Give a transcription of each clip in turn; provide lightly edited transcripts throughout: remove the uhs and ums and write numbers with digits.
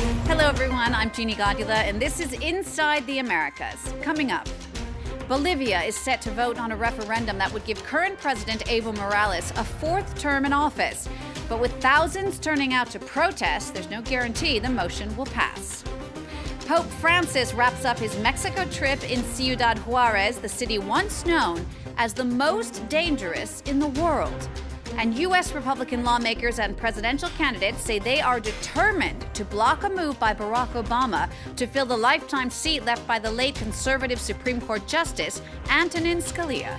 Hello everyone, I'm Jeannie Godula, and this is Inside the Americas. Coming up, Bolivia is set to vote on a referendum that would give current President Evo Morales a fourth term in office. But with thousands turning out to protest, there's no guarantee the motion will pass. Pope Francis wraps up his Mexico trip in Ciudad Juarez, the city once known as the most dangerous in the world. And U.S. Republican lawmakers and presidential candidates say they are determined to block a move by Barack Obama to fill the lifetime seat left by the late conservative Supreme Court Justice Antonin Scalia.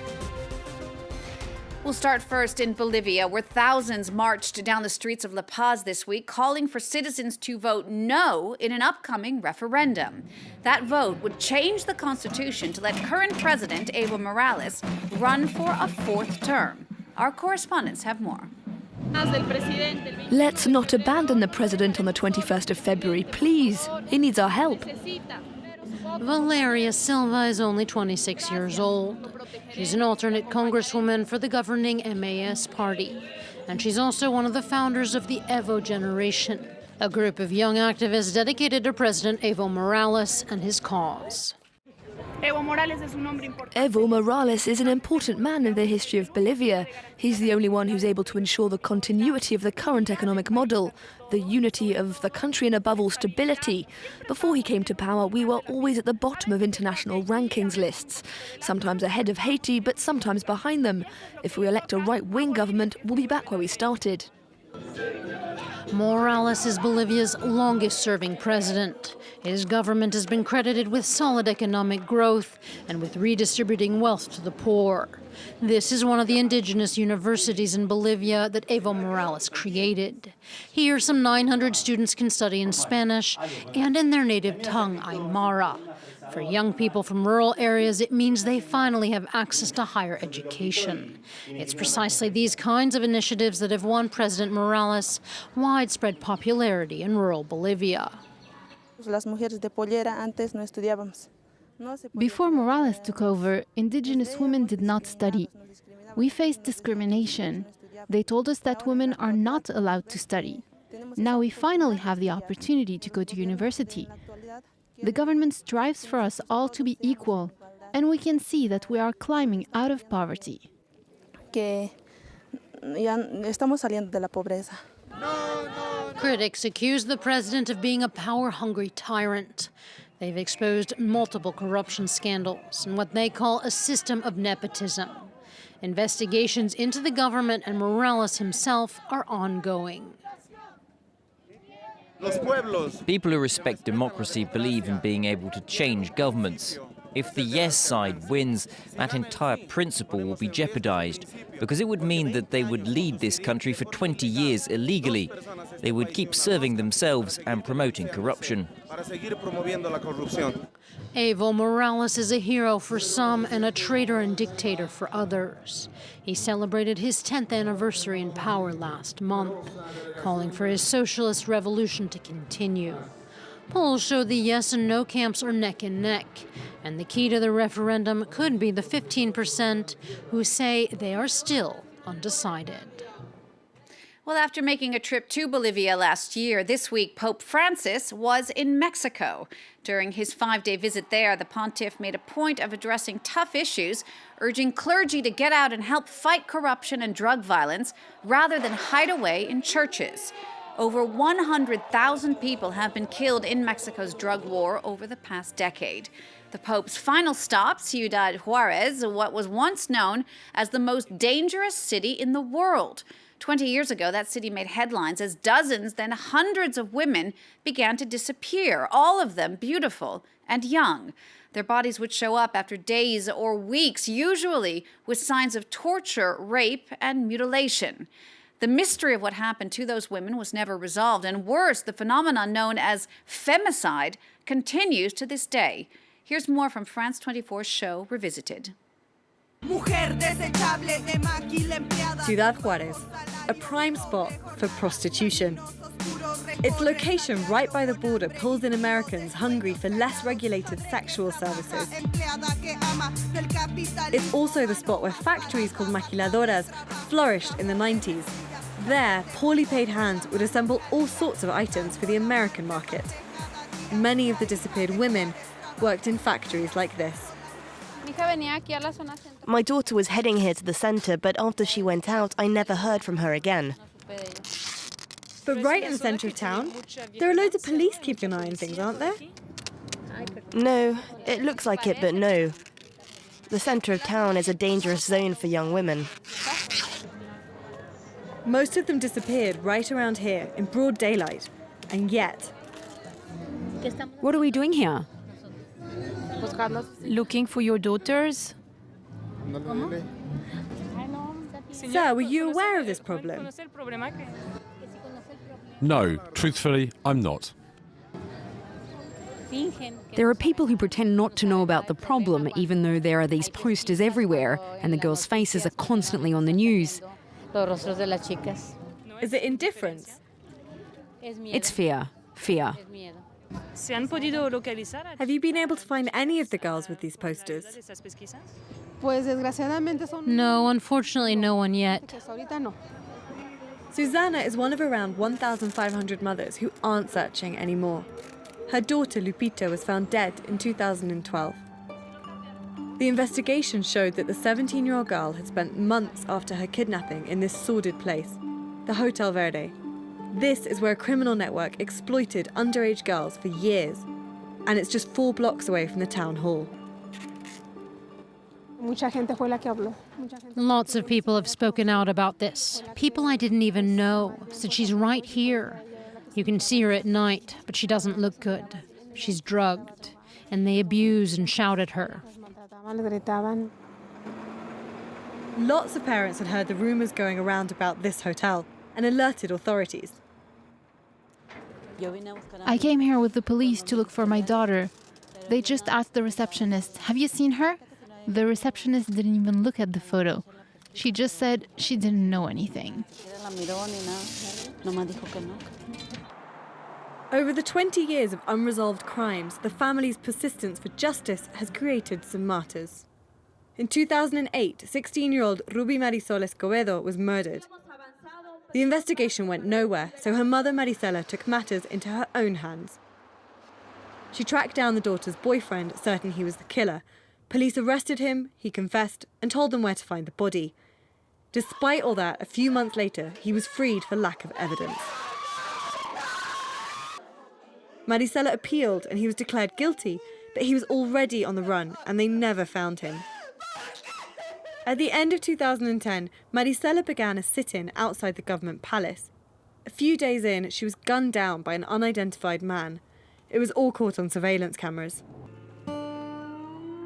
We'll start first in Bolivia, where thousands marched down the streets of La Paz this week, calling for citizens to vote no in an upcoming referendum. That vote would change the Constitution to let current President Evo Morales run for a fourth term. Our correspondents have more. Let's not abandon the president on the 21st of February, please. He needs our help. Valeria Silva is only 26 years old. She's an alternate congresswoman for the governing MAS party. And she's also one of the founders of the Evo Generation, a group of young activists dedicated to President Evo Morales and his cause. Evo Morales is an important man in the history of Bolivia. He's the only one who's able to ensure the continuity of the current economic model, the unity of the country, and above all, stability. Before he came to power, we were always at the bottom of international rankings lists, sometimes ahead of Haiti, but sometimes behind them. If we elect a right-wing government, we'll be back where we started. Morales is Bolivia's longest-serving president. His government has been credited with solid economic growth and with redistributing wealth to the poor. This is one of the indigenous universities in Bolivia that Evo Morales created. Here, some 900 students can study in Spanish and in their native tongue, Aymara. For young people from rural areas, it means they finally have access to higher education. It's precisely these kinds of initiatives that have won President Morales widespread popularity in rural Bolivia. Before Morales took over, indigenous women did not study. We faced discrimination. They told us that women are not allowed to study. Now we finally have the opportunity to go to university. The government strives for us all to be equal, and we can see that we are climbing out of poverty. Critics accuse the president of being a power-hungry tyrant. They've exposed multiple corruption scandals and what they call a system of nepotism. Investigations into the government and Morales himself are ongoing. People who respect democracy believe in being able to change governments. If the yes side wins, that entire principle will be jeopardized, because it would mean that they would lead this country for 20 years illegally. They would keep serving themselves and promoting corruption. Evo Morales is a hero for some and a traitor and dictator for others. He celebrated his 10th anniversary in power last month, calling for his socialist revolution to continue. Polls show the yes and no camps are neck and neck, and the key to the referendum could be the 15% who say they are still undecided. Well, after making a trip to Bolivia last year, this week Pope Francis was in Mexico. During his 5-day visit there, the pontiff made a point of addressing tough issues, urging clergy to get out and help fight corruption and drug violence rather than hide away in churches. Over 100,000 people have been killed in Mexico's drug war over the past decade. The Pope's final stop, Ciudad Juarez, what was once known as the most dangerous city in the world. 20 years ago, that city made headlines as dozens, then hundreds of women began to disappear, all of them beautiful and young. Their bodies would show up after days or weeks, usually with signs of torture, rape, and mutilation. The mystery of what happened to those women was never resolved, and worse, the phenomenon known as femicide continues to this day. Here's more from France 24's show Revisited. Ciudad Juarez, a prime spot for prostitution. Its location right by the border pulls in Americans hungry for less regulated sexual services. It's also the spot where factories called maquiladoras flourished in the 90s. There, poorly paid hands would assemble all sorts of items for the American market. Many of the disappeared women worked in factories like this. My daughter was heading here to the centre, but after she went out, I never heard from her again. But right in the centre of town, there are loads of police keeping an eye on things, aren't there? No, it looks like it, but no. The centre of town is a dangerous zone for young women. Most of them disappeared right around here in broad daylight. And yet, What are we doing here? Looking for your daughters? sir, were you aware of this problem? No, truthfully, I'm not. There are people who pretend not to know about the problem, even though there are these posters everywhere and the girls' faces are constantly on the news. Is it indifference? It's fear. Fear. Have you been able to find any of the girls with these posters? No, unfortunately, no one yet. Susanna is one of around 1,500 mothers who aren't searching anymore. Her daughter Lupita was found dead in 2012. The investigation showed that the 17-year-old girl had spent months after her kidnapping in this sordid place, the Hotel Verde. This is where a criminal network exploited underage girls for years, and it's just 4 blocks away from the town hall. Lots of people have spoken out about this. People I didn't even know said she's right here. You can see her at night, but she doesn't look good. She's drugged, and they abuse and shout at her. Lots of parents had heard the rumours going around about this hotel and alerted authorities. I came here with the police to look for my daughter. They just asked the receptionist, "Have you seen her?" The receptionist didn't even look at the photo. She just said she didn't know anything. Over the 20 years of unresolved crimes, the family's persistence for justice has created some martyrs. In 2008, 16-year-old Ruby Marisol Escobedo was murdered. The investigation went nowhere, so her mother Marisela took matters into her own hands. She tracked down the daughter's boyfriend, certain he was the killer. Police arrested him, he confessed, and told them where to find the body. Despite all that, a few months later, he was freed for lack of evidence. Marisela appealed and he was declared guilty, but he was already on the run and they never found him. At the end of 2010, Marisela began a sit-in outside the government palace. A few days in, she was gunned down by an unidentified man. It was all caught on surveillance cameras.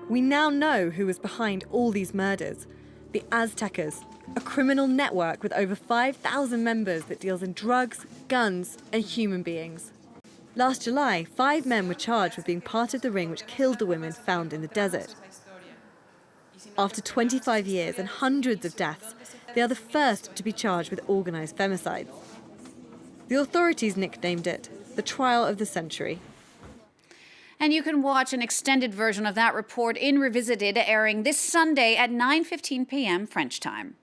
We now know who was behind all these murders. The Aztecas, a criminal network with over 5,000 members that deals in drugs, guns, and human beings. Last July, 5 men were charged with being part of the ring which killed the women found in the desert. After 25 years and hundreds of deaths, they are the first to be charged with organised femicide. The authorities nicknamed it the trial of the century. And you can watch an extended version of that report in Revisited, airing this Sunday at 9:15 p.m. French time.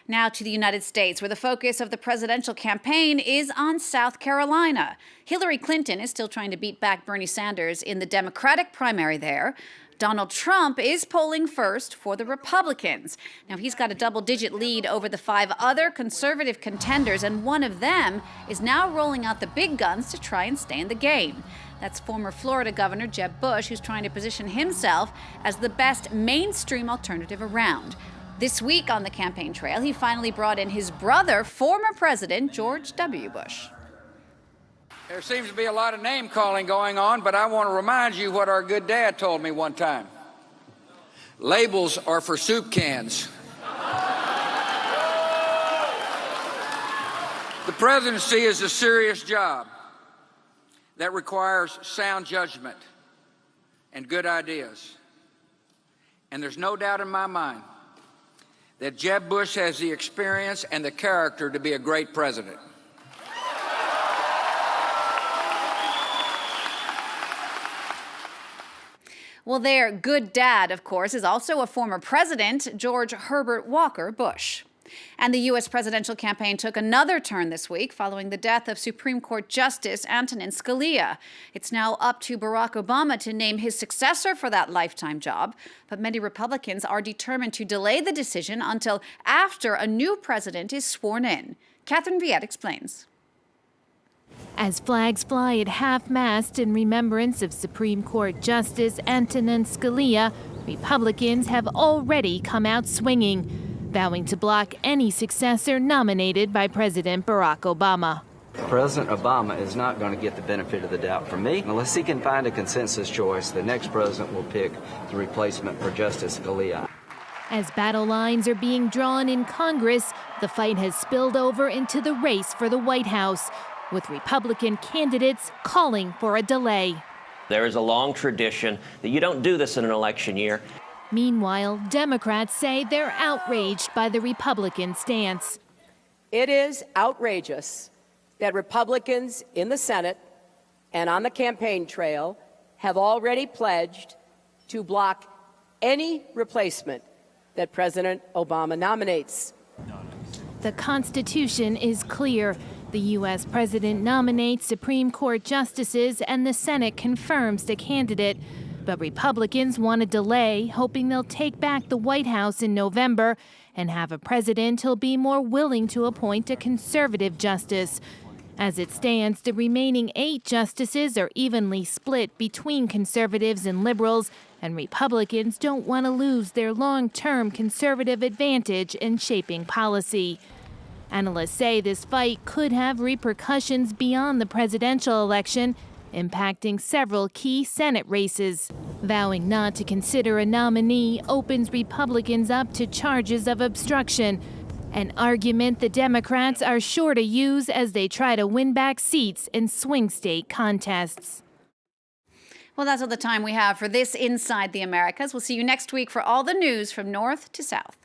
Now to the United States, where the focus of the presidential campaign is on South Carolina. Hillary Clinton is still trying to beat back Bernie Sanders in the Democratic primary there. Donald Trump is polling first for the Republicans. Now, he's got a double-digit lead over the 5 other conservative contenders, and one of them is now rolling out the big guns to try and stay in the game. That's former Florida Governor Jeb Bush, who's trying to position himself as the best mainstream alternative around. This week on the campaign trail, he finally brought in his brother, former President George W. Bush. There seems to be a lot of name-calling going on, but I want to remind you what our good dad told me one time. Labels are for soup cans. The presidency is a serious job that requires sound judgment and good ideas. And there's no doubt in my mind that Jeb Bush has the experience and the character to be a great president. Well, their good dad, of course, is also a former president, George Herbert Walker Bush. And the U.S. presidential campaign took another turn this week following the death of Supreme Court Justice Antonin Scalia. It's now up to Barack Obama to name his successor for that lifetime job. But many Republicans are determined to delay the decision until after a new president is sworn in. Catherine Viette explains. As flags fly at half-mast in remembrance of Supreme Court Justice Antonin Scalia, Republicans have already come out swinging, vowing to block any successor nominated by President Barack Obama. President Obama is not going to get the benefit of the doubt from me. Unless he can find a consensus choice, the next president will pick the replacement for Justice Scalia. As battle lines are being drawn in Congress, the fight has spilled over into the race for the White House, with Republican candidates calling for a delay. There is a long tradition that you don't do this in an election year. Meanwhile, Democrats say they're outraged by the Republican stance. It is outrageous that Republicans in the Senate and on the campaign trail have already pledged to block any replacement that President Obama nominates. The Constitution is clear. The U.S. president nominates Supreme Court justices and the Senate confirms the candidate. But Republicans want a delay, hoping they'll take back the White House in November and have a president who'll be more willing to appoint a conservative justice. As it stands, the remaining 8 justices are evenly split between conservatives and liberals, and Republicans don't want to lose their long-term conservative advantage in shaping policy. Analysts say this fight could have repercussions beyond the presidential election, impacting several key Senate races. Vowing not to consider a nominee opens Republicans up to charges of obstruction, an argument the Democrats are sure to use as they try to win back seats in swing state contests. Well, that's all the time we have for this Inside the Americas. We'll see you next week for all the news from north to south.